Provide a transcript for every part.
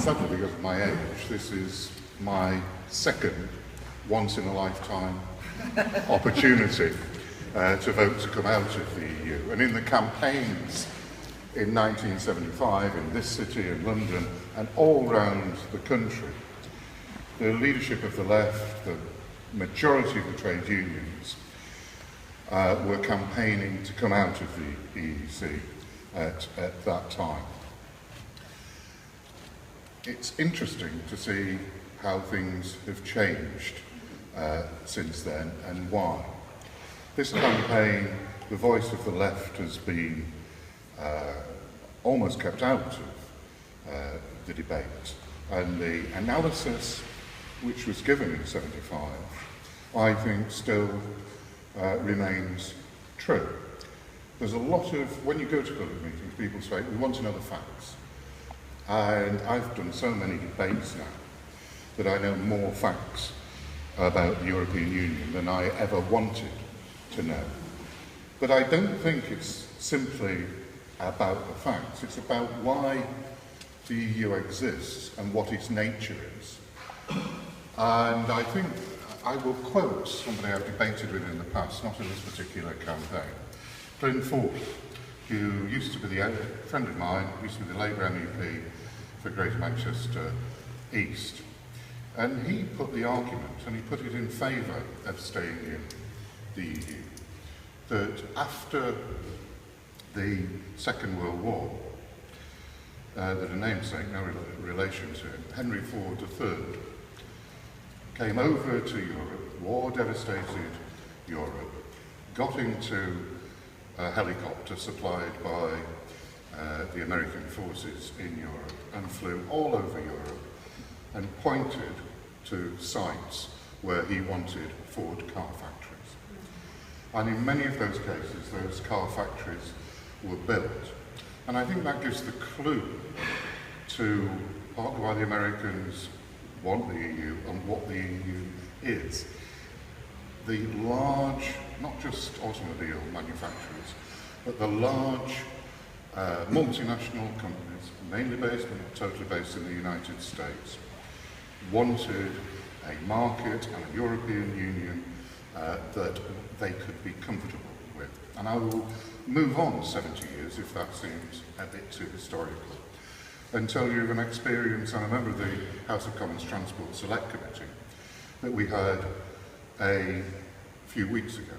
sadly, because of my age, this is my second once-in-a-lifetime opportunity to vote to come out of the EU. And in the campaigns in 1975 in this city, in London, and all round the country, the leadership of the left, the majority of the trade unions, were campaigning to come out of the EEC at that time. It's interesting to see how things have changed since then and why. This campaign, the voice of the left has been almost kept out of the debate, and the analysis which was given in '75, I think still remains true. There's a lot of, when you go to public meetings, people say, we want to know the facts. And I've done so many debates now that I know more facts about the European Union than I ever wanted to know. But I don't think it's simply about the facts, it's about why the EU exists and what its nature is. And I think I will quote somebody I've debated with in the past, not in this particular campaign, Glyn Forth, who used to be a friend of mine, used to be the Labour MEP for Greater Manchester East. And he put the argument, and he put it in favour of staying in the EU, that after the Second World War, that a namesake, no relation to him, Henry Ford III, came over to Europe, war-devastated Europe, got into a helicopter supplied by the American forces in Europe and flew all over Europe and pointed to sites where he wanted Ford car factories. And in many of those cases, those car factories were built. And I think that gives the clue to partly why the Americans want the EU and what the EU is. The large, not just automobile manufacturers, but the large multinational companies, mainly based but not totally based in the United States, wanted a market and a European Union that they could be comfortable with. And I will move on 70 years, if that seems a bit too historical, and tell you of an experience. I'm a member of the House of Commons Transport Select Committee that we had a few weeks ago.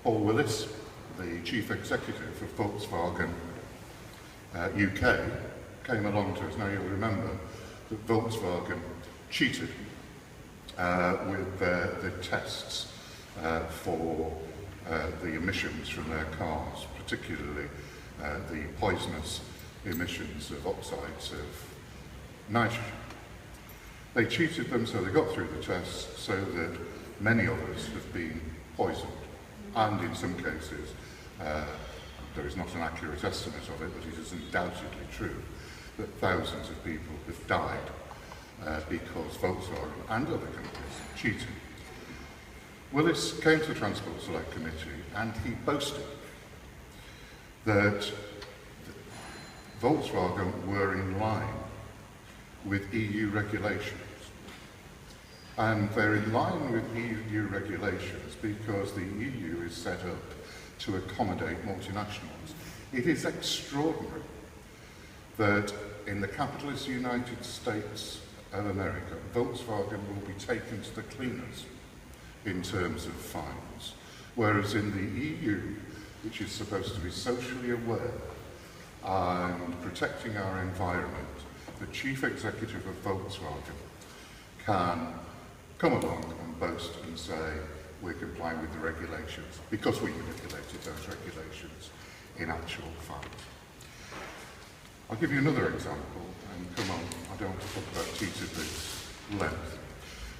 Paul Willis, the Chief Executive of Volkswagen UK, came along to us. Now you'll remember that Volkswagen cheated with the tests for the emissions from their cars, particularly the poisonous emissions of oxides of nitrogen. They cheated them so they got through the tests, so that many of us have been poisoned. And in some cases, there is not an accurate estimate of it, but it is undoubtedly true that thousands of people have died because Volkswagen and other companies cheated. Willis came to the Transport Select Committee and he boasted that Volkswagen were in line with EU regulations. And they're in line with EU regulations because the EU is set up to accommodate multinationals. It is extraordinary that in the capitalist United States of America, Volkswagen will be taken to the cleaners in terms of fines, whereas in the EU, which is supposed to be socially aware and protecting our environment, the chief executive of Volkswagen can come along and boast and say we're complying with the regulations because we manipulated those regulations in actual fact. I'll give you another example, and come on, I don't want to talk about tea to this length,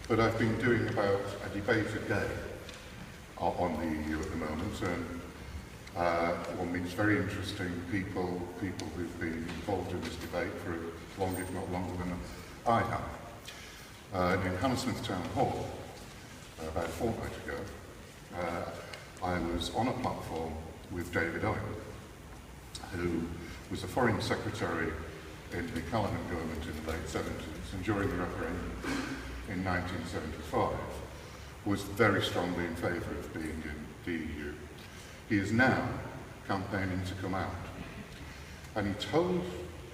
but I've been doing about a debate a day on the EU at the moment, and one meets very interesting people who've been involved in this debate for as long, if not longer than I have. In Hammersmith Town Hall, about a fortnight ago, I was on a platform with David Owen, who was the Foreign Secretary in the Callanan government in the late 70s and during the referendum in 1975, was very strongly in favour of being in the EU. He is now campaigning to come out. And he told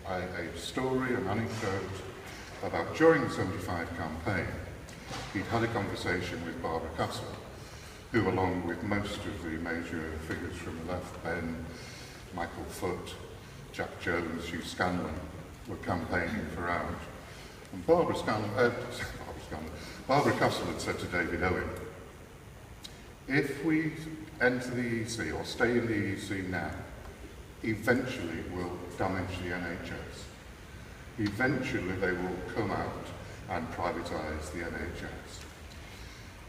a story, an anecdote, about during the 75 campaign, he'd had a conversation with Barbara Castle, who, along with most of the major figures from the left, Ben, Michael Foot, Jack Jones, Hugh Scanlon, were campaigning for out. And Barbara Castle had said to David Owen, if we enter the EC or stay in the EC now, eventually it will damage the NHS. Eventually they will come out and privatise the NHS.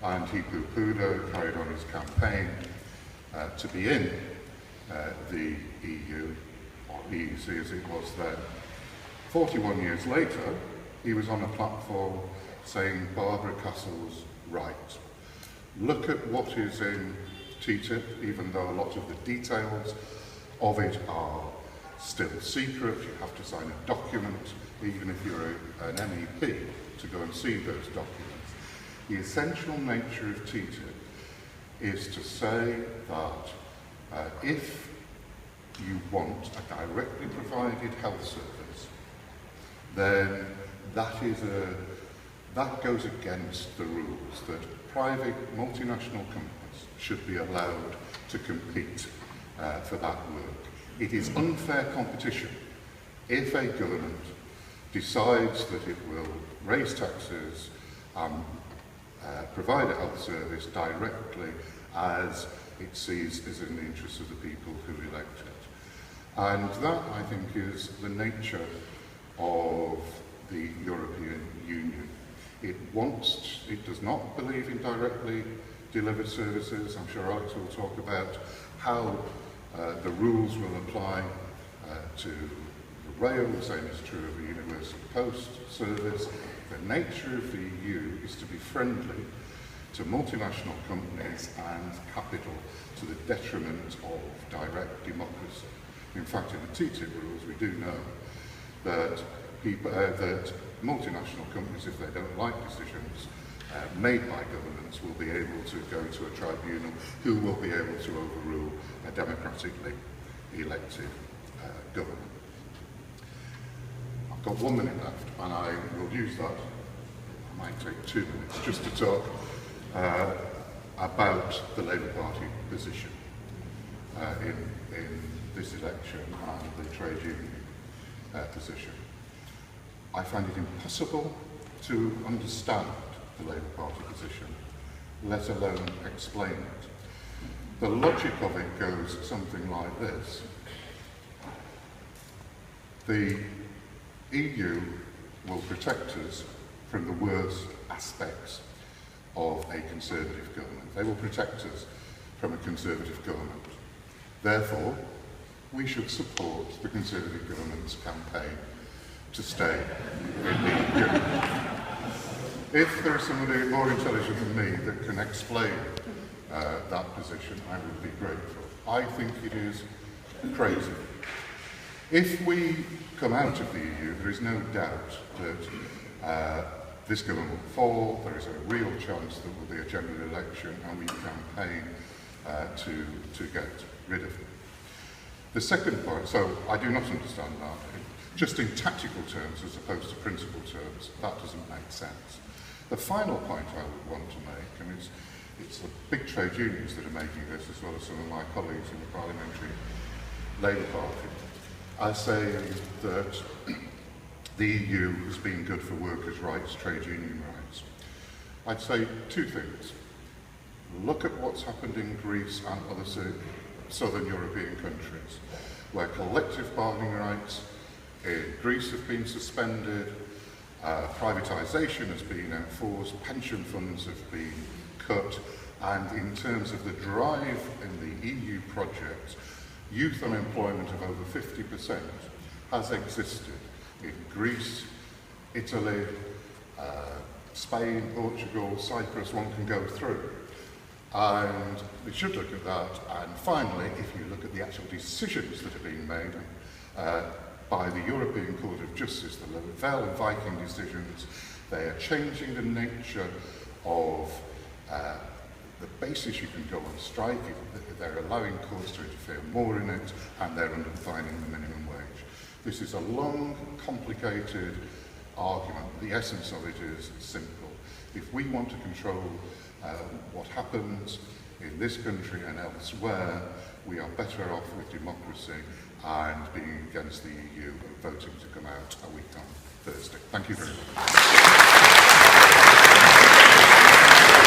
And he pooh-poohed her, carried on his campaign to be in the EU, or EEC as it was then. 41 years later, he was on a platform saying Barbara Castle's right. Look at what is in TTIP, even though a lot of the details of it are still secret. You have to sign a document, even if you're an MEP, to go and see those documents. The essential nature of TTIP is to say that if you want a directly provided health service, then that goes against the rules that private multinational companies should be allowed to compete for that work. It is unfair competition if a government decides that it will raise taxes and provide a health service directly as it sees is in the interests of the people who elect it. And that, I think, is the nature of the European Union. It does not believe in directly delivered services. I'm sure Alex will talk about how the rules will apply to the rail. The same is true of the Universal Post Service. The nature of the EU is to be friendly to multinational companies and capital to the detriment of direct democracy. In fact, in the TTIP rules, we do know that that multinational companies, if they don't like decisions made by governments, will be able to go to a tribunal who will be able to overrule a democratically elected government. I've got 1 minute left, and I will use that. It might take 2 minutes just to talk about the Labour Party position in this election and the trade union position. I find it impossible to understand the Labour Party position, let alone explain it. The logic of it goes something like this. The EU will protect us from the worst aspects of a Conservative government. They will protect us from a Conservative government. Therefore, we should support the Conservative government's campaign to stay in the EU. If there is somebody more intelligent than me that can explain that position, I would be grateful. I think it is crazy. If we come out of the EU, there is no doubt that this government will fall. There is a real chance there will be a general election, and we campaign to get rid of it. The second point, so I do not understand that. Just in tactical terms as opposed to principle terms, that doesn't make sense. The final point I would want to make, and it's the big trade unions that are making this, as well as some of my colleagues in the Parliamentary Labour Party, are saying that the EU has been good for workers' rights, trade union rights. I'd say two things. Look at what's happened in Greece and other southern European countries, where collective bargaining rights in Greece have been suspended, privatisation has been enforced, pension funds have been cut, and in terms of the drive in the EU project, youth unemployment of over 50% has existed in Greece, Italy, Spain, Portugal, Cyprus, one can go through. And we should look at that. And finally, if you look at the actual decisions that are being made, by the European Court of Justice, the Lavelle and Viking decisions. They are changing the nature of the basis you can go on strike. They're allowing courts to interfere more in it, and they're undermining the minimum wage. This is a long, complicated argument. The essence of it is simple. If we want to control what happens in this country and elsewhere, we are better off with democracy and being against the EU and voting to come out a week on Thursday. Thank you very much.